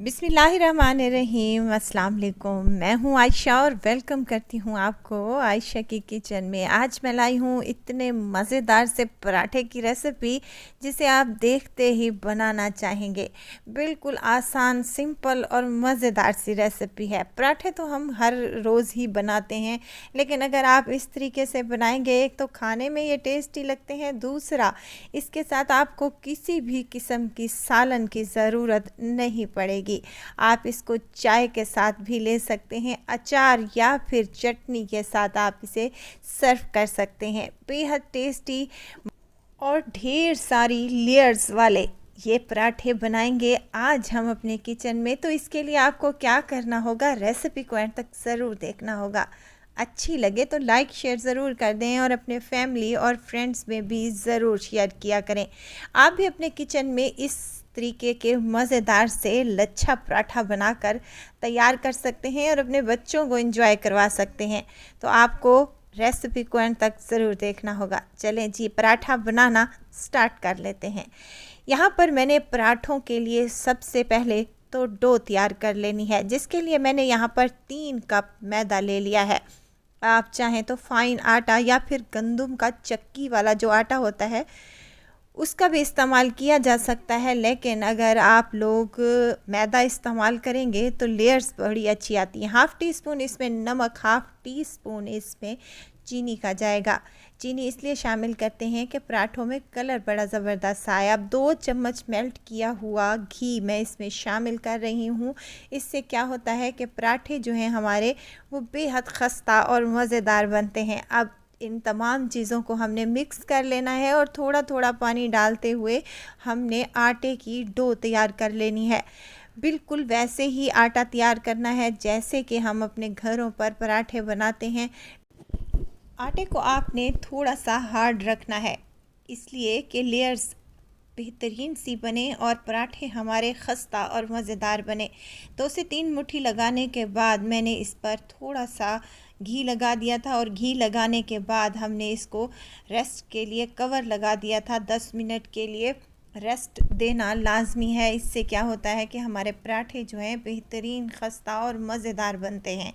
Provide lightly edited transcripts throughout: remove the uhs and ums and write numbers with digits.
बिस्मिल्लाहिर्रहमानिर्रहीम। अस्सलाम वालेकुम। मैं हूँ आयशा और वेलकम करती हूँ आपको आयशा की किचन में। आज मैं लाई हूँ इतने मज़ेदार से पराठे की रेसिपी जिसे आप देखते ही बनाना चाहेंगे। बिल्कुल आसान, सिंपल और मज़ेदार सी रेसिपी है। पराठे तो हम हर रोज़ ही बनाते हैं, लेकिन अगर आप इस तरीके से बनाएंगे, एक तो खाने में ये टेस्टी लगते हैं, दूसरा इसके साथ आपको किसी भी किस्म की सालन की ज़रूरत नहीं पड़ेगी। आप इसको चाय के साथ भी ले सकते हैं, अचार या फिर चटनी के साथ आप इसे सर्व कर सकते हैं। बेहद टेस्टी और ढेर सारी लेयर्स वाले ये पराठे बनाएंगे आज हम अपने किचन में। तो इसके लिए आपको क्या करना होगा, रेसिपी को एंड तक ज़रूर देखना होगा। अच्छी लगे तो लाइक शेयर ज़रूर कर दें और अपने फैमिली और फ्रेंड्स में भी ज़रूर शेयर किया करें। आप भी अपने किचन में इस तरीके के मज़ेदार से लच्छा पराठा बनाकर तैयार कर सकते हैं और अपने बच्चों को एंजॉय करवा सकते हैं। तो आपको रेसिपी को एंड तक ज़रूर देखना होगा। चलें जी, पराठा बनाना स्टार्ट कर लेते हैं। यहाँ पर मैंने पराठों के लिए सबसे पहले तो डो तैयार कर लेनी है, जिसके लिए मैंने यहाँ पर 3 कप मैदा ले लिया है। आप चाहें तो फाइन आटा या फिर गंदम का चक्की वाला जो आटा होता है उसका भी इस्तेमाल किया जा सकता है, लेकिन अगर आप लोग मैदा इस्तेमाल करेंगे तो लेयर्स बड़ी अच्छी आती हैं। हाफ़ टी स्पून इसमें नमक, हाफ़ टी स्पून इसमें चीनी का जाएगा। चीनी इसलिए शामिल करते हैं कि पराठों में कलर बड़ा ज़बरदस्त आए। अब 2 चम्मच मेल्ट किया हुआ घी मैं इसमें शामिल कर रही हूँ। इससे क्या होता है कि पराठे जो हैं हमारे वो बेहद खस्ता और मज़ेदार बनते हैं। अब इन तमाम चीज़ों को हमने मिक्स कर लेना है और थोड़ा थोड़ा पानी डालते हुए हमने आटे की डो तैयार कर लेनी है। बिल्कुल वैसे ही आटा तैयार करना है जैसे कि हम अपने घरों पर पराठे बनाते हैं। आटे को आपने थोड़ा सा हार्ड रखना है, इसलिए कि लेयर्स बेहतरीन सी बने और पराठे हमारे खस्ता और मज़ेदार बने। 2 से 3 मुट्ठी लगाने के बाद मैंने इस पर थोड़ा सा घी लगा दिया था और घी लगाने के बाद हमने इसको रेस्ट के लिए कवर लगा दिया था। 10 मिनट के लिए रेस्ट देना लाजमी है। इससे क्या होता है कि हमारे पराठे जो हैं बेहतरीन, खस्ता और मज़ेदार बनते हैं।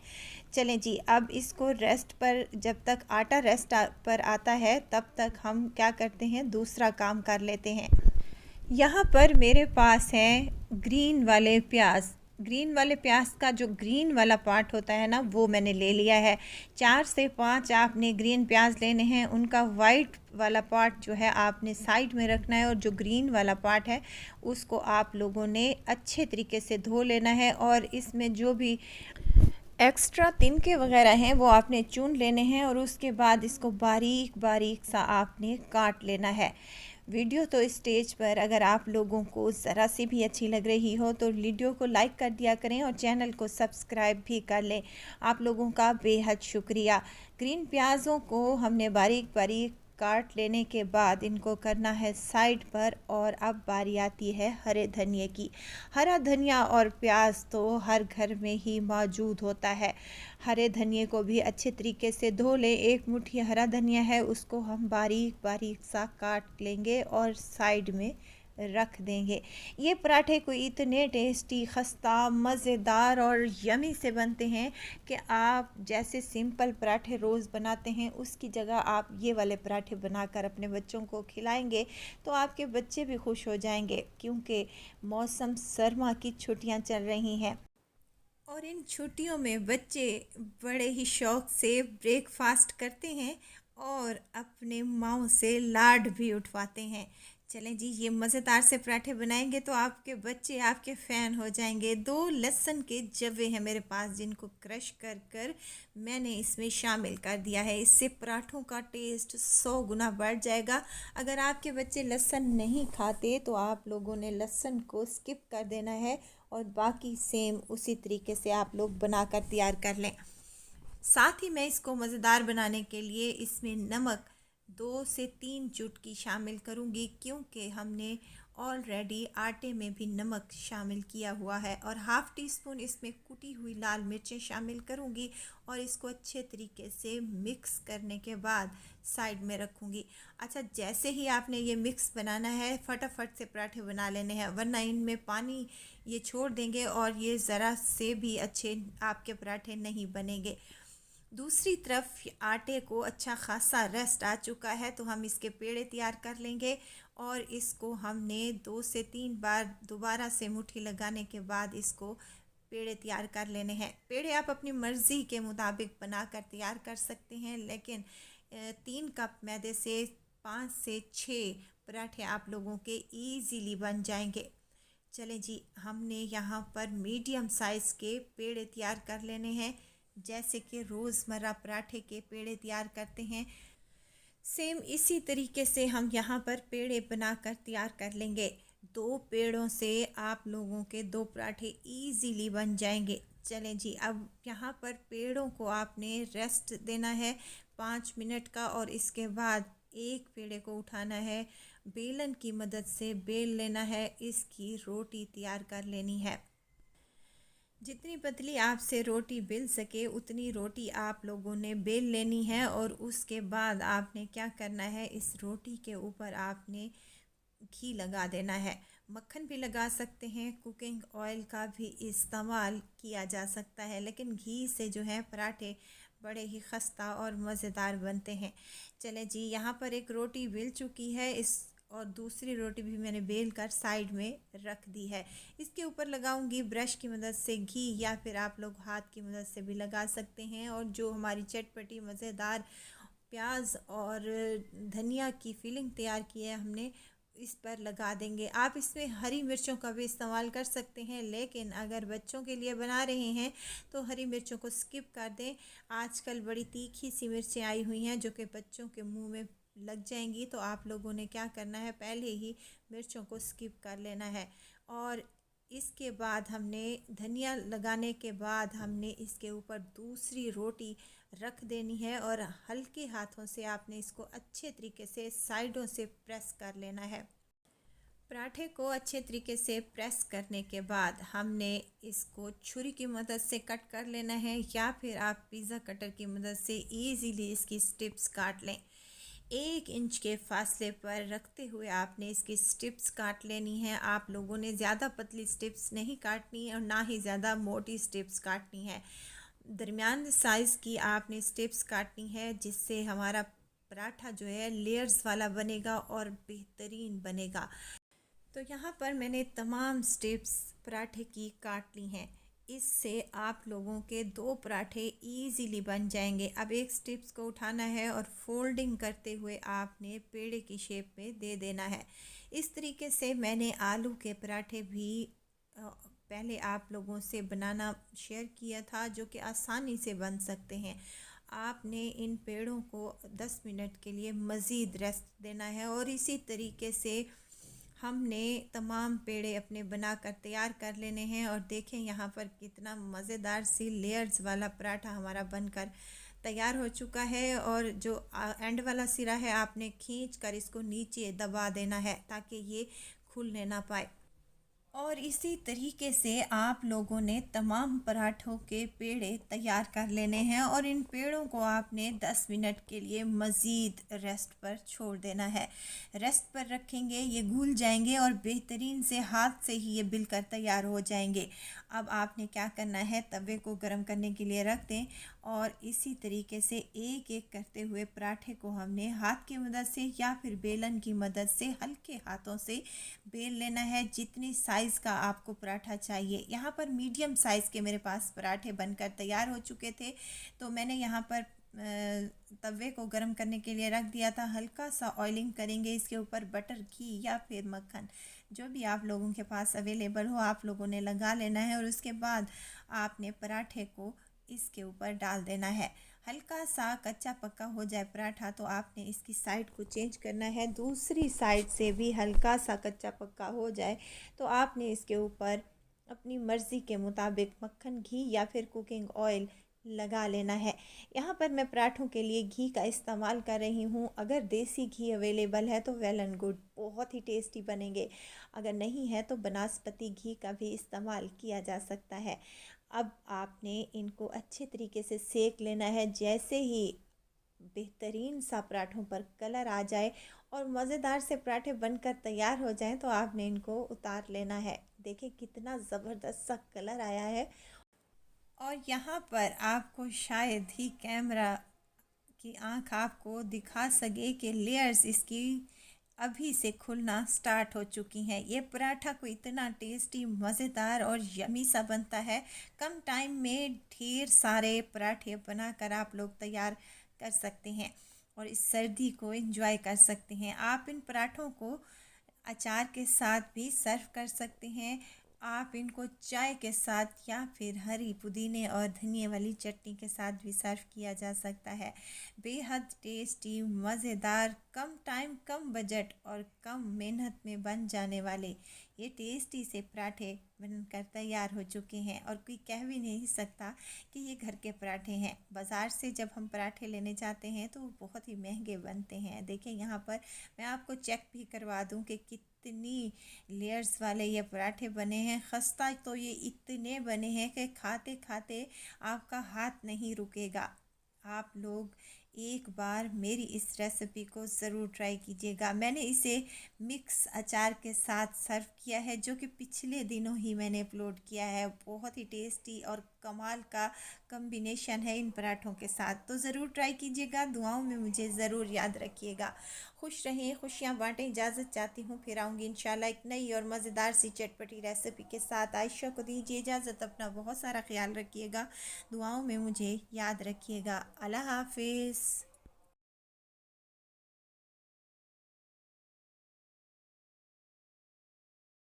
चलें जी, अब इसको रेस्ट पर, जब तक आटा रेस्ट पर आता है तब तक हम क्या करते हैं, दूसरा काम कर लेते हैं। यहाँ पर मेरे पास है ग्रीन वाले प्याज। ग्रीन वाले प्याज का जो ग्रीन वाला पार्ट होता है ना, वो मैंने ले लिया है। 4 से 5 आपने ग्रीन प्याज लेने हैं। उनका वाइट वाला पार्ट जो है आपने साइड में रखना है और जो ग्रीन वाला पार्ट है उसको आप लोगों ने अच्छे तरीके से धो लेना है और इसमें जो भी एक्स्ट्रा तिनके वगैरह हैं वो आपने चुन लेने हैं और उसके बाद इसको बारीक बारीक सा आपने काट लेना है। वीडियो तो इस स्टेज पर अगर आप लोगों को ज़रा सी भी अच्छी लग रही हो तो वीडियो को लाइक कर दिया करें और चैनल को सब्सक्राइब भी कर लें। आप लोगों का बेहद शुक्रिया। ग्रीन प्याज़ों को हमने बारीक बारीक काट लेने के बाद इनको करना है साइड पर। और अब बारी आती है हरे धनिए की। हरा धनिया और प्याज तो हर घर में ही मौजूद होता है। हरे धनिए को भी अच्छे तरीके से धो लें। 1 मुट्ठी हरा धनिया है, उसको हम बारीक बारीक सा काट लेंगे और साइड में रख देंगे। ये पराठे कोई इतने टेस्टी, खस्ता, मज़ेदार और यमी से बनते हैं कि आप जैसे सिंपल पराठे रोज़ बनाते हैं उसकी जगह आप ये वाले पराठे बनाकर अपने बच्चों को खिलाएंगे तो आपके बच्चे भी खुश हो जाएंगे, क्योंकि मौसम सरमा की छुट्टियां चल रही हैं और इन छुट्टियों में बच्चे बड़े ही शौक़ से ब्रेकफास्ट करते हैं और अपने माँओं से लाड भी उठवाते हैं। चलें जी, ये मज़ेदार से पराठे बनाएंगे तो आपके बच्चे आपके फ़ैन हो जाएंगे। 2 लहसुन के जवे हैं मेरे पास, जिनको क्रश कर कर मैंने इसमें शामिल कर दिया है। इससे पराठों का टेस्ट 100 गुना बढ़ जाएगा। अगर आपके बच्चे लहसुन नहीं खाते तो आप लोगों ने लहसुन को स्किप कर देना है और बाकी सेम उसी तरीके से आप लोग बनाकर तैयार कर लें। साथ ही मैं इसको मज़ेदार बनाने के लिए इसमें नमक 2 से 3 चुटकी शामिल करूंगी, क्योंकि हमने ऑलरेडी आटे में भी नमक शामिल किया हुआ है और हाफ़ टी स्पून इसमें कुटी हुई लाल मिर्चें शामिल करूँगी और इसको अच्छे तरीके से मिक्स करने के बाद साइड में रखूँगी। अच्छा, जैसे ही आपने ये मिक्स बनाना है, फटाफट से पराठे बना लेने हैं, वरना इनमें पानी ये छोड़ देंगे और ये ज़रा से भी अच्छे आपके पराठे नहीं बनेंगे। दूसरी तरफ आटे को अच्छा खासा रेस्ट आ चुका है, तो हम इसके पेड़े तैयार कर लेंगे और इसको हमने 2 से 3 बार दोबारा से मुट्ठी लगाने के बाद इसको पेड़े तैयार कर लेने हैं। पेड़े आप अपनी मर्ज़ी के मुताबिक बनाकर तैयार कर सकते हैं, लेकिन 3 कप मैदे से 5 से 6 पराठे आप लोगों के ईज़िली बन जाएंगे। चलें जी, हमने यहाँ पर मीडियम साइज़ के पेड़े तैयार कर लेने हैं, जैसे कि रोज़मर्रा पराठे के पेड़े तैयार करते हैं। सेम इसी तरीके से हम यहाँ पर पेड़े बनाकर तैयार कर लेंगे। 2 पेड़ों से आप लोगों के 2 पराठे इजीली बन जाएंगे। चलें जी, अब यहाँ पर पेड़ों को आपने रेस्ट देना है 5 मिनट का और इसके बाद एक पेड़े को उठाना है, बेलन की मदद से बेल लेना है, इसकी रोटी तैयार कर लेनी है। जितनी पतली आपसे रोटी बेल सके उतनी रोटी आप लोगों ने बेल लेनी है और उसके बाद आपने क्या करना है, इस रोटी के ऊपर आपने घी लगा देना है। मक्खन भी लगा सकते हैं, कुकिंग ऑयल का भी इस्तेमाल किया जा सकता है, लेकिन घी से जो है पराठे बड़े ही खस्ता और मज़ेदार बनते हैं। चलें जी, यहाँ पर एक रोटी बेल चुकी है और दूसरी रोटी भी मैंने बेल कर साइड में रख दी है। इसके ऊपर लगाऊंगी ब्रश की मदद से घी, या फिर आप लोग हाथ की मदद से भी लगा सकते हैं, और जो हमारी चटपटी मज़ेदार प्याज और धनिया की फिलिंग तैयार की है हमने, इस पर लगा देंगे। आप इसमें हरी मिर्चों का भी इस्तेमाल कर सकते हैं, लेकिन अगर बच्चों के लिए बना रहे हैं तो हरी मिर्चों को स्किप कर दें। आजकल बड़ी तीखी सी मिर्चें आई हुई हैं जो कि बच्चों के मुंह में लग जाएंगी, तो आप लोगों ने क्या करना है, पहले ही मिर्चों को स्किप कर लेना है। और इसके बाद हमने धनिया लगाने के बाद हमने इसके ऊपर दूसरी रोटी रख देनी है और हल्के हाथों से आपने इसको अच्छे तरीके से साइडों से प्रेस कर लेना है। पराठे को अच्छे तरीके से प्रेस करने के बाद हमने इसको छुरी की मदद से कट कर लेना है, या फिर आप पिज़्ज़ा कटर की मदद से ईज़िली इसकी स्ट्रिप्स काट लें। 1 इंच के फासले पर रखते हुए आपने इसकी स्ट्रिप्स काट लेनी है। आप लोगों ने ज़्यादा पतली स्ट्रिप्स नहीं काटनी और ना ही ज़्यादा मोटी स्ट्रिप्स काटनी है। दरमियान साइज़ की आपने स्ट्रिप्स काटनी है, जिससे हमारा पराठा जो है लेयर्स वाला बनेगा और बेहतरीन बनेगा। तो यहाँ पर मैंने तमाम स्ट्रिप्स पराठे की काट ली हैं। इससे आप लोगों के 2 पराठे इजीली बन जाएंगे। अब एक स्ट्रिप्स को उठाना है और फोल्डिंग करते हुए आपने पेड़े की शेप में दे देना है। इस तरीके से मैंने आलू के पराठे भी पहले आप लोगों से बनाना शेयर किया था, जो कि आसानी से बन सकते हैं। आपने इन पेड़ों को 10 मिनट के लिए मज़ीद रेस्ट देना है और इसी तरीके से हमने तमाम पेड़े अपने बनाकर तैयार कर लेने हैं। और देखें यहाँ पर कितना मज़ेदार सी लेयर्स वाला पराठा हमारा बनकर तैयार हो चुका है। और जो एंड वाला सिरा है आपने खींच कर इसको नीचे दबा देना है ताकि ये खुलने ना पाए। और इसी तरीके से आप लोगों ने तमाम पराठों के पेड़े तैयार कर लेने हैं और इन पेड़ों को आपने 10 मिनट के लिए मज़ीद रेस्ट पर छोड़ देना है। रेस्ट पर रखेंगे, ये घुल जाएंगे और बेहतरीन से हाथ से ही ये बिलकर तैयार हो जाएंगे। अब आपने क्या करना है, तवे को गर्म करने के लिए रख दें और इसी तरीके से एक एक करते हुए पराठे को हमने हाथ की मदद से या फिर बेलन की मदद से हल्के हाथों से बेल लेना है, जितनी साइज़ का आपको पराठा चाहिए। यहाँ पर मीडियम साइज़ के मेरे पास पराठे बनकर तैयार हो चुके थे, तो मैंने यहाँ पर तवे को गर्म करने के लिए रख दिया था। हल्का सा ऑयलिंग करेंगे, इसके ऊपर बटर, घी या फिर मक्खन जो भी आप लोगों के पास अवेलेबल हो आप लोगों ने लगा लेना है। और उसके बाद आपने पराठे को इसके ऊपर डाल देना है। हल्का सा कच्चा पक्का हो जाए पराठा तो आपने इसकी साइड को चेंज करना है। दूसरी साइड से भी हल्का सा कच्चा पक्का हो जाए तो आपने इसके ऊपर अपनी मर्ज़ी के मुताबिक मक्खन, घी या फिर कुकिंग ऑयल लगा लेना है। यहाँ पर मैं पराठों के लिए घी का इस्तेमाल कर रही हूँ। अगर देसी घी अवेलेबल है तो वेल एंड गुड, बहुत ही टेस्टी बनेंगे। अगर नहीं है तो बनास्पति घी का भी इस्तेमाल किया जा सकता है। अब आपने इनको अच्छे तरीके से सेक लेना है। जैसे ही बेहतरीन सा पराठों पर कलर आ जाए और मज़ेदार से पराठे बनकर तैयार हो जाएं तो आपने इनको उतार लेना है। देखिए कितना ज़बरदस्त सा कलर आया है। और यहाँ पर आपको शायद ही कैमरा की आंख आपको दिखा सके कि लेयर्स इसकी अभी से खुलना स्टार्ट हो चुकी हैं। ये पराठा को इतना टेस्टी, मज़ेदार और यमी सा बनता है। कम टाइम में ढेर सारे पराठे बनाकर आप लोग तैयार कर सकते हैं और इस सर्दी को एंजॉय कर सकते हैं। आप इन पराठों को अचार के साथ भी सर्व कर सकते हैं। आप इनको चाय के साथ या फिर हरी पुदीने और धनिए वाली चटनी के साथ भी सर्व किया जा सकता है। बेहद टेस्टी, मज़ेदार, कम टाइम, कम बजट और कम मेहनत में बन जाने वाले ये टेस्टी से पराठे बनकर तैयार हो चुके हैं और कोई कह भी नहीं सकता कि ये घर के पराठे हैं। बाज़ार से जब हम पराठे लेने जाते हैं तो वो बहुत ही महंगे बनते हैं। देखिए यहाँ पर मैं आपको चेक भी करवा दूँ कि कितनी लेयर्स वाले ये पराठे बने हैं। खस्ता तो ये इतने बने हैं कि खाते खाते आपका हाथ नहीं रुकेगा। आप लोग एक बार मेरी इस रेसिपी को ज़रूर ट्राई कीजिएगा। मैंने इसे मिक्स अचार के साथ सर्व किया है जो कि पिछले दिनों ही मैंने अपलोड किया है। बहुत ही टेस्टी और कमाल का कॉम्बिनेशन है इन पराठों के साथ, तो ज़रूर ट्राई कीजिएगा। दुआओं में मुझे ज़रूर याद रखिएगा। खुश रहें, खुशियाँ बाँटें, इजाज़त चाहती हूँ। फिर आऊँगी इंशाल्लाह एक नई और मज़ेदार सी चटपटी रेसिपी के साथ। आयशा को दीजिए इजाज़त। अपना बहुत सारा ख्याल रखिएगा। दुआओं में मुझे याद रखिएगा। अल्लाह हाफिज़।